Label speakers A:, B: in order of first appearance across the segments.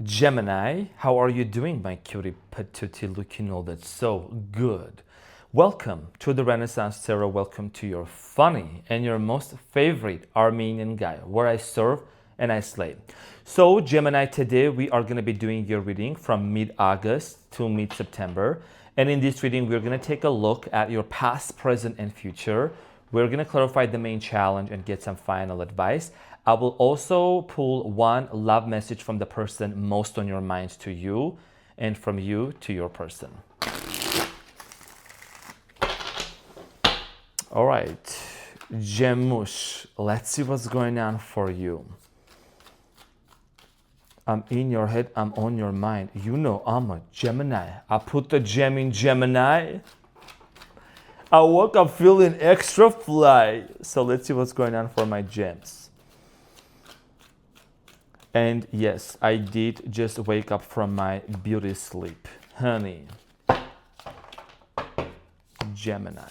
A: Gemini, how are you doing, my cutie patootie, looking all that's so good? Welcome to the Renaissance Tarot. Welcome to your funny and your most favorite Armenian guy, where I serve and I slay. So, Gemini, today we are going to be doing your reading from mid-August to mid-September. And in this reading, we're going to take a look at your past, present, and future. We're going to clarify the main challenge and get some final advice. I will also pull one love message from the person most on your mind to you and from you to your person. All right, Gemush, let's see what's going on for you. I'm in your head, I'm on your mind. You know I'm a Gemini. I put the gem in Gemini. I woke up feeling extra fly. So let's see what's going on for my gems. And yes, I did just wake up from my beauty sleep. Honey. Gemini.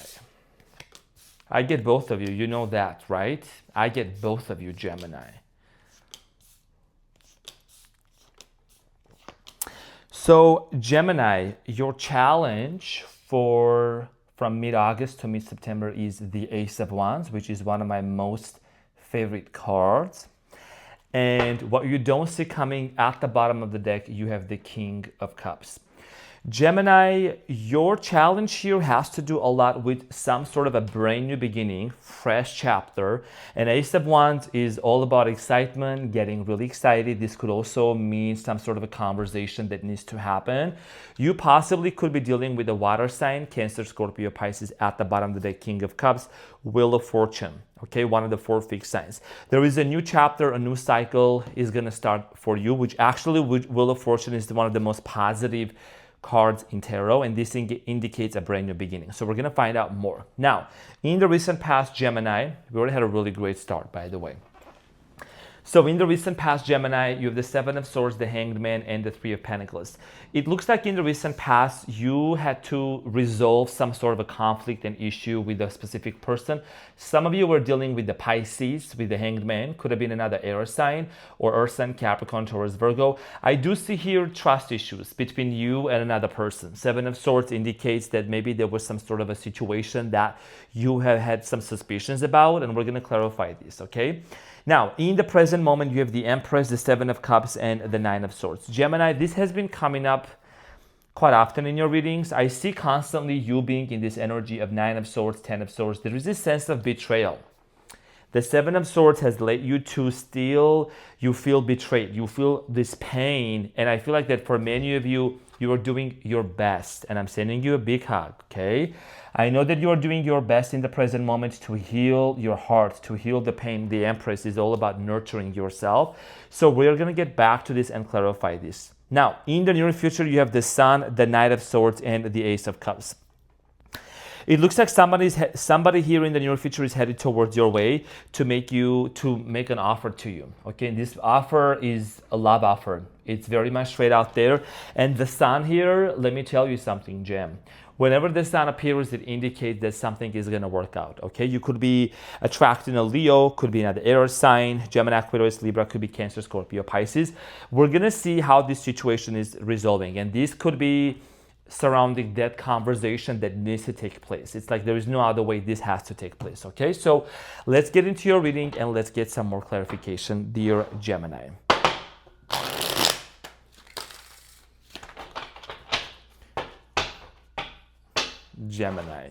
A: I get both of you. You know that, right? I get both of you, Gemini. So, Gemini, your challenge from mid-August to mid-September is the Ace of Wands, which is one of my most favorite cards. And what you don't see coming at the bottom of the deck, you have the King of Cups. Gemini, your challenge here has to do a lot with some sort of a brand new beginning, fresh chapter. And Ace of Wands is all about excitement, getting really excited. This could also mean some sort of a conversation that needs to happen. You possibly could be dealing with a water sign, Cancer, Scorpio, Pisces at the bottom of the deck, King of Cups, Wheel of Fortune. Okay, one of the four fixed signs. There is a new chapter, a new cycle is going to start for you, which actually Wheel of Fortune is one of the most positive cards in tarot, and this indicates a brand new beginning. So we're going to find out more. Now, in the recent past, Gemini, we already had a really great start, by the way. So in the recent past, Gemini, you have the Seven of Swords, the Hanged Man, and the Three of Pentacles. It looks like in the recent past, you had to resolve some sort of a conflict and issue with a specific person. Some of you were dealing with the Pisces, with the Hanged Man. Could have been another air sign, or Earth sign, Capricorn, Taurus, Virgo. I do see here trust issues between you and another person. Seven of Swords indicates that maybe there was some sort of a situation that you have had some suspicions about, and we're going to clarify this, okay? Now, in the present moment, you have the Empress, the Seven of Cups, and the Nine of Swords. Gemini, this has been coming up quite often in your readings. I see constantly you being in this energy of Nine of Swords, Ten of Swords. There is this sense of betrayal. The Seven of Swords has led you to still, you feel betrayed. You feel this pain. And I feel like that for many of you, you are doing your best. And I'm sending you a big hug, okay? I know that you are doing your best in the present moment to heal your heart, to heal the pain. The Empress is all about nurturing yourself. So we're going to get back to this and clarify this. Now, in the near future, you have the Sun, the Knight of Swords, and the Ace of Cups. It looks like somebody here in the near future is headed towards your way to make an offer to you. Okay, and this offer is a love offer. It's very much straight out there. And the Sun here, let me tell you something, Gem. Whenever the Sun appears, it indicates that something is going to work out, okay? You could be attracting a Leo, could be another air sign, Gemini, Aquarius, Libra, could be Cancer, Scorpio, Pisces. We're going to see how this situation is resolving, and this could be surrounding that conversation that needs to take place. It's like there is no other way this has to take place, okay? So let's get into your reading and let's get some more clarification, dear Gemini. Gemini.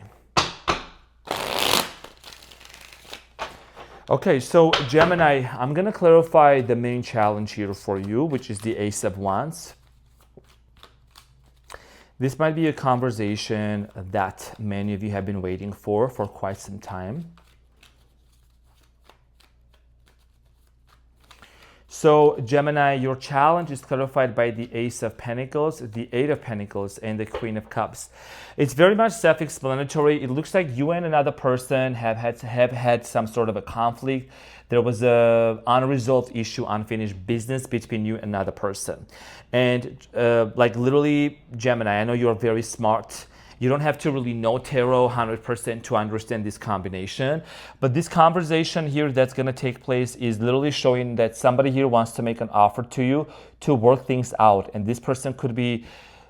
A: Okay, so Gemini, I'm going to clarify the main challenge here for you, which is the Ace of Wands. This might be a conversation that many of you have been waiting for quite some time. So Gemini, your challenge is clarified by the Ace of Pentacles, the Eight of Pentacles, and the Queen of Cups. It's very much self-explanatory. It looks like you and another person have had some sort of a conflict. There was a unresolved issue, unfinished business between you and another person. And like literally, Gemini, I know you're very smart You don't have to really know tarot 100% to understand this combination. But this conversation here that's going to take place is literally showing that somebody here wants to make an offer to you to work things out. And this person could be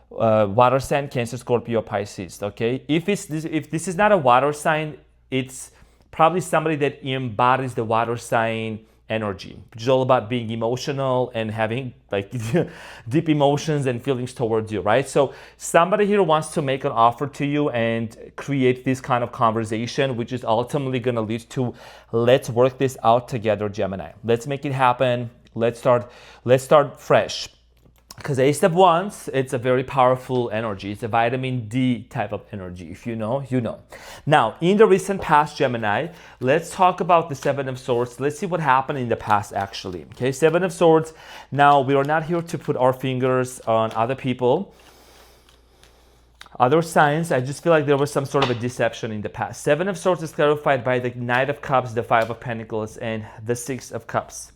A: water sign, Cancer, Scorpio, Pisces. Okay, if this is not a water sign, it's probably somebody that embodies the water sign energy, which is all about being emotional and having like deep emotions and feelings towards you, right? So somebody here wants to make an offer to you and create this kind of conversation, which is ultimately going to lead to, let's work this out together, Gemini. Let's make it happen. Let's start fresh. Because Ace of Wands, it's a very powerful energy. It's a vitamin D type of energy. If you know, you know. Now, in the recent past, Gemini, let's talk about the Seven of Swords. Let's see what happened in the past, actually. Okay, Seven of Swords. Now, we are not here to put our fingers on other people, other signs. I just feel like there was some sort of a deception in the past. Seven of Swords is clarified by the Knight of Cups, the Five of Pentacles, and the Six of Cups.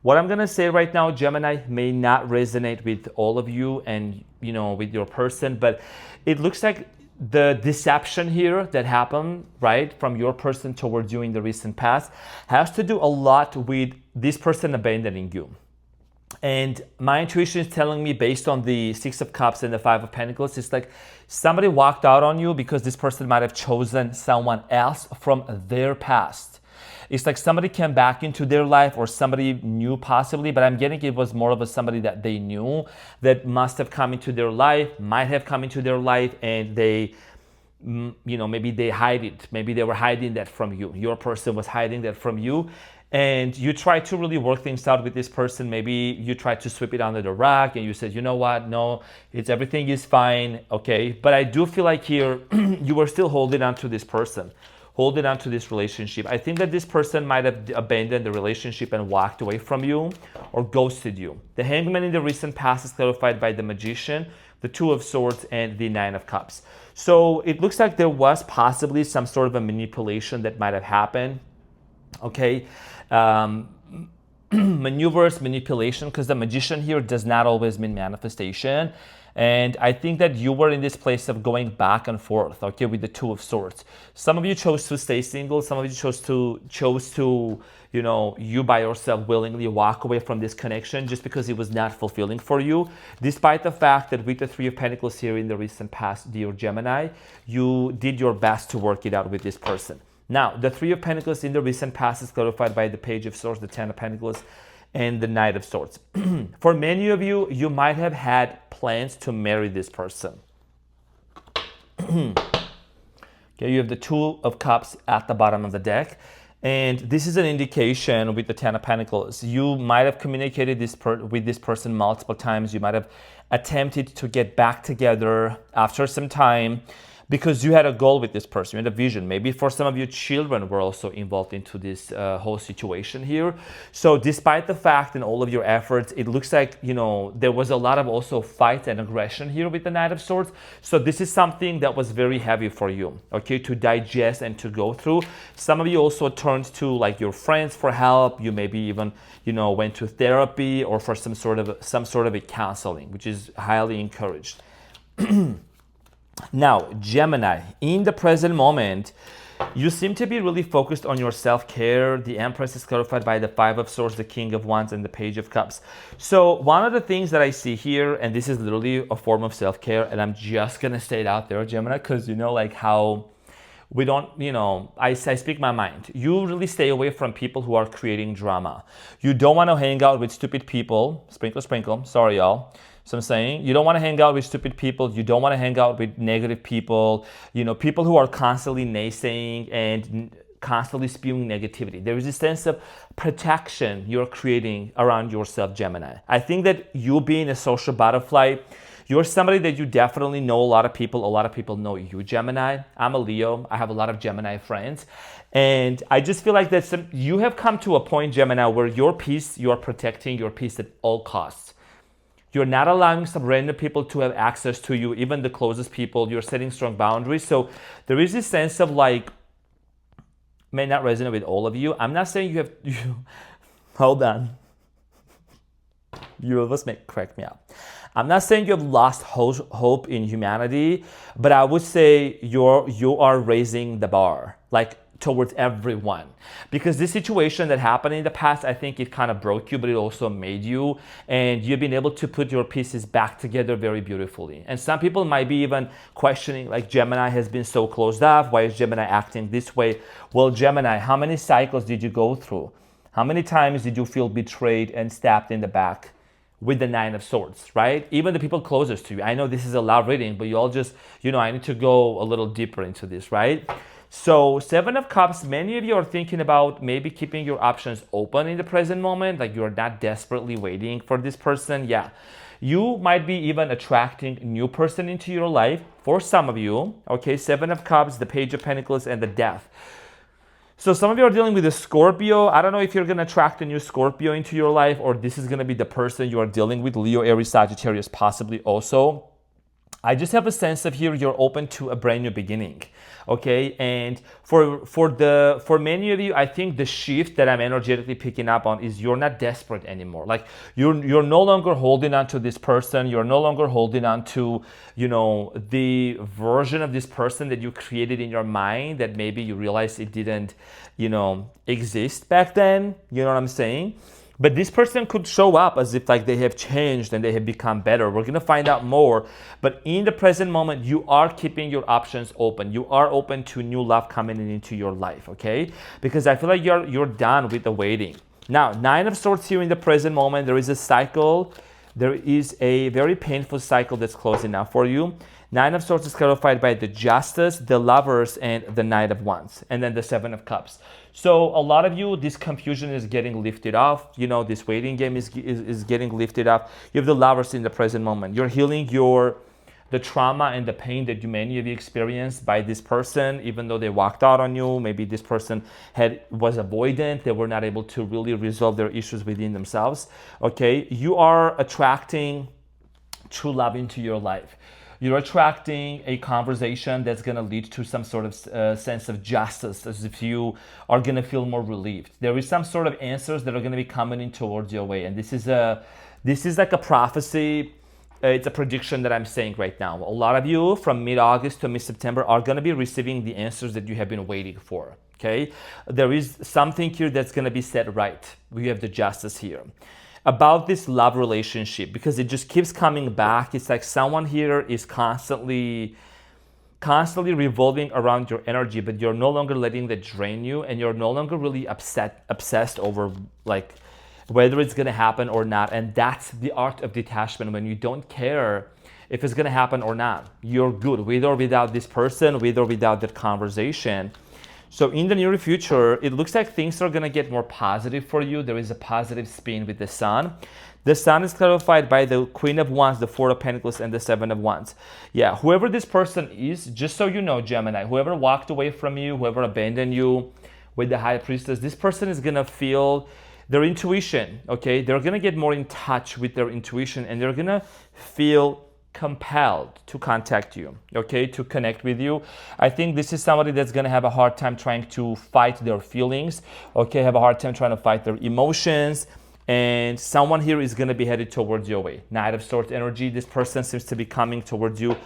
A: What I'm gonna say right now, Gemini, may not resonate with all of you and with your person, but it looks like the deception here that happened, right, from your person towards you in the recent past has to do a lot with this person abandoning you. And my intuition is telling me, based on the Six of Cups and the Five of Pentacles, it's like somebody walked out on you because this person might have chosen someone else from their past. It's like somebody came back into their life, or somebody knew possibly, but I'm getting it was more of somebody that they knew that must have come into their life, might have come into their life, and they, maybe they hide it. Maybe they were hiding that from you. Your person was hiding that from you. And you try to really work things out with this person. Maybe you try to sweep it under the rug and you said, you know what, no, everything is fine, okay? But I do feel like here, you were still holding on to this person, holding on to this relationship. I think that this person might have abandoned the relationship and walked away from you or ghosted you. The Hangman in the recent past is clarified by the Magician, the Two of Swords, and the Nine of Cups. So it looks like there was possibly some sort of a manipulation that might have happened. Okay. Maneuvers, manipulation, because the Magician here does not always mean manifestation. And I think that you were in this place of going back and forth, okay, with the Two of Swords. Some of you chose to stay single. Some of you chose to, you by yourself willingly walk away from this connection just because it was not fulfilling for you. Despite the fact that with the Three of Pentacles here in the recent past, dear Gemini, you did your best to work it out with this person. Now, the Three of Pentacles in the recent past is clarified by the Page of Swords, the Ten of Pentacles, and the Knight of Swords. For many of you, you might have had plans to marry this person. Okay, you have the Two of Cups at the bottom of the deck. And this is an indication with the Ten of Pentacles. You might have communicated with this person multiple times. You might have attempted to get back together after some time, because you had a goal with this person, you had a vision. Maybe for some of you, children were also involved into this whole situation here. So despite the fact in all of your efforts, it looks like, there was a lot of also fight and aggression here with the Knight of Swords. So this is something that was very heavy for you, okay, to digest and to go through. Some of you also turned to like your friends for help. You maybe even, went to therapy or for some sort of a counseling, which is highly encouraged. Now, Gemini, in the present moment, you seem to be really focused on your self-care. The Empress is clarified by the Five of Swords, the King of Wands, and the Page of Cups. So one of the things that I see here, and this is literally a form of self-care, and I'm just going to say it out there, Gemini, because like how we don't, I speak my mind. You really stay away from people who are creating drama. You don't want to hang out with stupid people. Sprinkle, sprinkle. Sorry, y'all. So I'm saying you don't want to hang out with stupid people. You don't want to hang out with negative people, people who are constantly naysaying and constantly spewing negativity. There is a sense of protection you're creating around yourself, Gemini. I think that you being a social butterfly, you're somebody that you definitely know a lot of people. A lot of people know you, Gemini. I'm a Leo. I have a lot of Gemini friends. And I just feel like that you have come to a point, Gemini, where your peace, you are protecting your peace at all costs. You're not allowing some random people to have access to you, even the closest people. You're setting strong boundaries. So there is this sense of like, may not resonate with all of you. I'm not saying you hold on. You always crack me up. I'm not saying you have lost hope in humanity, but I would say you are raising the bar, like towards everyone. Because this situation that happened in the past, I think it kind of broke you, but it also made you, and you've been able to put your pieces back together very beautifully. And some people might be even questioning, like, Gemini has been so closed off. Why is Gemini acting this way? Well, Gemini, how many cycles did you go through? How many times did you feel betrayed and stabbed in the back with the Nine of Swords, right? Even the people closest to you. I know this is a loud reading, but you all just, I need to go a little deeper into this, right? So Seven of Cups, many of you are thinking about maybe keeping your options open in the present moment, like you're not desperately waiting for this person. Yeah, you might be even attracting a new person into your life for some of you, okay? Seven of Cups, the Page of Pentacles, and the Death. So some of you are dealing with a Scorpio. I don't know if you're going to attract a new Scorpio into your life, or this is going to be the person you are dealing with, Leo, Aries, Sagittarius, possibly also. I just have a sense of here you're open to a brand new beginning, okay? And for many of you, I think the shift that I'm energetically picking up on is you're not desperate anymore. Like you're no longer holding on to this person. You're no longer holding on to, the version of this person that you created in your mind that maybe you realized it didn't, exist back then. You know what I'm saying? But this person could show up as if like they have changed and they have become better. We're going to find out more. But in the present moment, you are keeping your options open. You are open to new love coming into your life, okay? Because I feel like you're done with the waiting. Now, Nine of Swords here in the present moment, there is a cycle. There is a very painful cycle that's closing now for you. Nine of Swords is clarified by the Justice, the Lovers, and the Knight of Wands, and then the Seven of Cups. So a lot of you, this confusion is getting lifted off. This waiting game is getting lifted off. You have the Lovers in the present moment. You're healing the trauma and the pain that many of you experienced by this person, even though they walked out on you. Maybe this person was avoidant. They were not able to really resolve their issues within themselves. Okay, you are attracting true love into your life. You're attracting a conversation that's going to lead to some sort of sense of justice, as if you are going to feel more relieved. There is some sort of answers that are going to be coming in towards your way. And this is like a prophecy. It's a prediction that I'm saying right now. A lot of you from mid-August to mid-September are going to be receiving the answers that you have been waiting for. Okay? There is something here that's going to be set right. We have the Justice here. About this love relationship, because it just keeps coming back. It's like someone here is constantly revolving around your energy, but you're no longer letting that drain you, and you're no longer really obsessed over like whether it's going to happen or not. And that's the art of detachment, when you don't care if it's going to happen or not. You're good with or without this person, with or without that conversation. So in the near future, it looks like things are going to get more positive for you. There is a positive spin with the Sun. The Sun is clarified by the Queen of Wands, the Four of Pentacles, and the Seven of Wands. Yeah, whoever this person is, just so you know, Gemini, whoever walked away from you, whoever abandoned you with the High Priestess, this person is going to feel their intuition, okay? They're going to get more in touch with their intuition, and they're going to feel compelled to contact you, okay, to connect with you. I think this is somebody that's going to have a hard time trying to fight their feelings, okay, have a hard time trying to fight their emotions, and someone here is going to be headed towards your way. Knight of Swords energy, this person seems to be coming towards you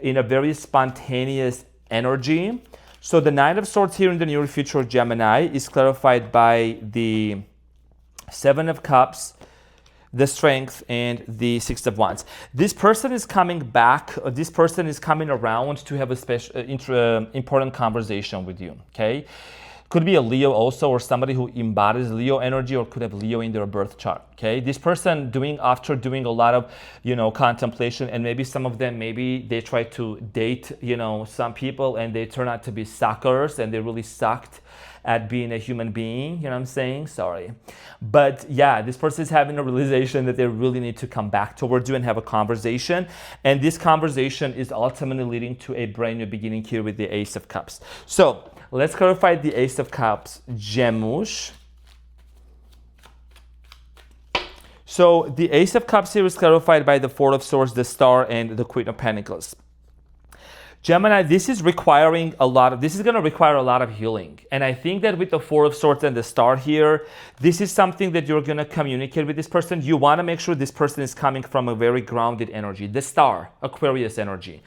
A: in a very spontaneous energy. So the Knight of Swords here in the near future, Gemini, is clarified by the Seven of Cups, the Strength, and the Six of Wands. This person is coming back. This person is coming around to have a special, important conversation with you, okay? Could be a Leo also, or somebody who embodies Leo energy, or could have Leo in their birth chart, okay? This person after doing a lot of, contemplation, and maybe some of them, maybe they try to date, some people, and they turn out to be suckers, and they really sucked at being a human being, you know what I'm saying? Sorry. But yeah, this person is having a realization that they really need to come back towards you and have a conversation. And this conversation is ultimately leading to a brand new beginning here with the Ace of Cups. So let's clarify the Ace of Cups, Gemush. So the Ace of Cups here is clarified by the Four of Swords, the Star, and the Queen of Pentacles. Gemini, this is requiring a lot of, this is going to require a lot of healing. And I think that with the Four of Swords and the Star here, this is something that you're going to communicate with this person. You want to make sure this person is coming from a very grounded energy. The Star, Aquarius energy.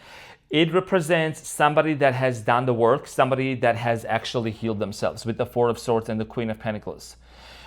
A: It represents somebody that has done the work, somebody that has actually healed themselves with the Four of Swords and the Queen of Pentacles.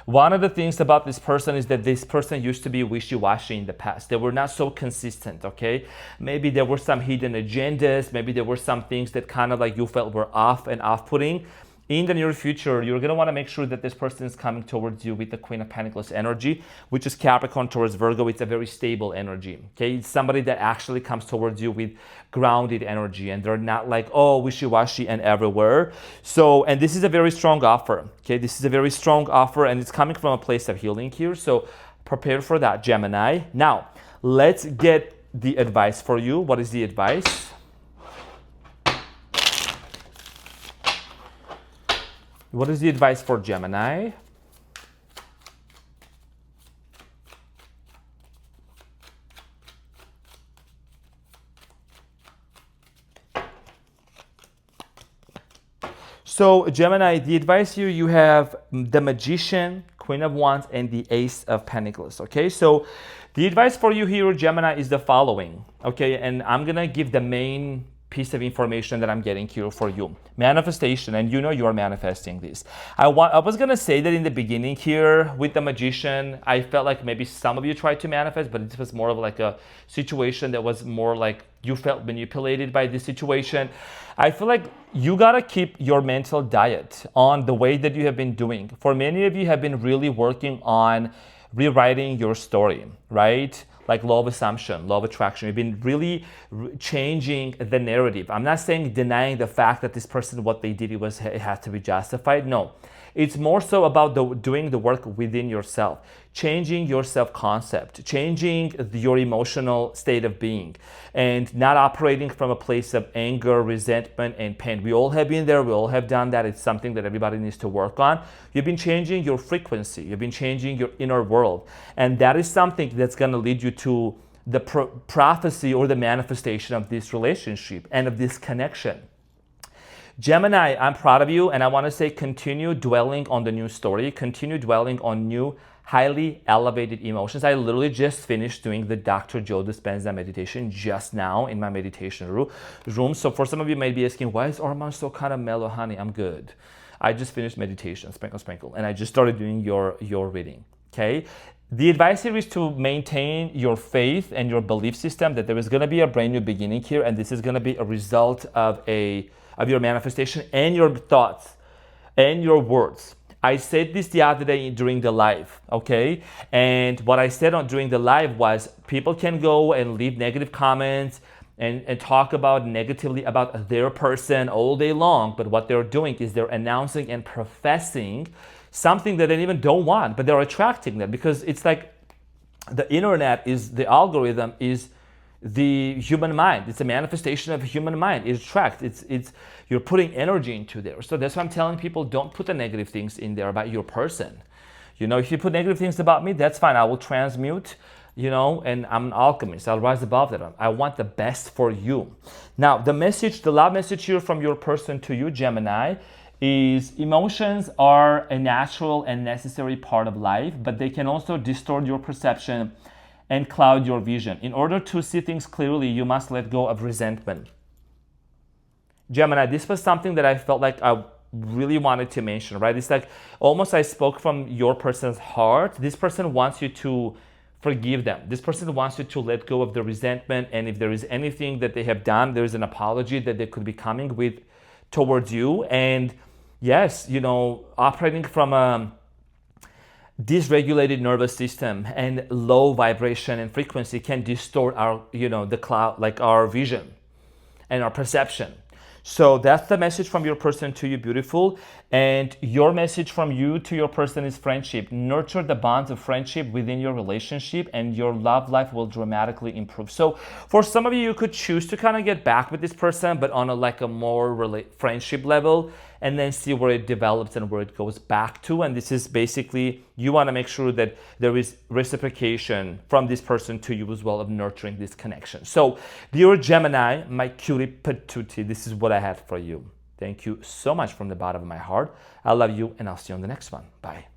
A: One of the things about this person is that this person used to be wishy-washy in the past. They were not so consistent, okay? Maybe there were some hidden agendas. Maybe there were some things that kind of like you felt were off and off-putting. In the near future, you're going to want to make sure that this person is coming towards you with the Queen of Pentacles energy, which is Capricorn towards Virgo. It's a very stable energy, okay? It's somebody that actually comes towards you with grounded energy, and they're not like, oh, wishy-washy and everywhere. So, and this is a very strong offer, okay? This is a very strong offer, and it's coming from a place of healing here. So prepare for that, Gemini. Now, let's get the advice for you. What is the advice? What is the advice for Gemini? So Gemini, the advice here, you have the Magician, Queen of Wands, and the Ace of Pentacles, okay? So the advice for you here, Gemini, is the following, okay? And I'm gonna give the main piece of information that I'm getting here for you. Manifestation, and you know you are manifesting this. I was gonna say that in the beginning here with the Magician, I felt like maybe some of you tried to manifest, but it was more of like a situation that was more like you felt manipulated by this situation. I feel like you gotta keep your mental diet on the way that you have been doing. For many of you have been really working on rewriting your story, right? Like law of assumption, law of attraction. You've been really changing the narrative. I'm not saying denying the fact that this person, what they did, it had to be justified. No, it's more so about doing the work within yourself, changing your self-concept, changing your emotional state of being, and not operating from a place of anger, resentment, and pain. We all have been there. We all have done that. It's something that everybody needs to work on. You've been changing your frequency. You've been changing your inner world. And that is something that's going to lead you to the prophecy or the manifestation of this relationship and of this connection. Gemini, I'm proud of you, and I want to say continue dwelling on the new story, continue dwelling on new, highly elevated emotions. I literally just finished doing the Dr. Joe Dispenza meditation just now in my meditation room. So for some of you may be asking, why is Arman so kind of mellow? Honey, I'm good. I just finished meditation, sprinkle, sprinkle, and I just started doing your reading, okay? The advice here is to maintain your faith and your belief system that there is going to be a brand new beginning here, and this is going to be a result of your manifestation and your thoughts and your words. I said this the other day during the live, okay? And what I said during the live was people can go and leave negative comments and talk about negatively about their person all day long, but what they're doing is they're announcing and professing something that they even don't want, but they're attracting that because it's like the internet is, the algorithm is the human mind. It's a manifestation of human mind. It attracts. It's you're putting energy into there. So that's why I'm telling people, don't put the negative things in there about your person. You know, if you put negative things about me, that's fine. I will transmute, you know, and I'm an alchemist. I'll rise above that. I want the best for you. Now, the love message here from your person to you, Gemini, is emotions are a natural and necessary part of life, but they can also distort your perception and cloud your vision. In order to see things clearly, you must let go of resentment. Gemini, this was something that I felt like I really wanted to mention, right? It's like almost I spoke from your person's heart. This person wants you to forgive them. This person wants you to let go of the resentment, and if there is anything that they have done, there is an apology that they could be coming with towards you. And yes, you know, operating from a dysregulated nervous system and low vibration and frequency can distort our, you know, the cloud, like our vision and our perception. So that's the message from your person to you, beautiful. And your message from you to your person is friendship. Nurture the bonds of friendship within your relationship, and your love life will dramatically improve. So for some of you, you could choose to kind of get back with this person, but on a more friendship level. and then see where it develops and where it goes back to. And this is basically, you want to make sure that there is reciprocation from this person to you as well of nurturing this connection. So dear Gemini, my cutie patootie, this is what I had for you. Thank you so much from the bottom of my heart. I love you, and I'll see you on the next one. Bye.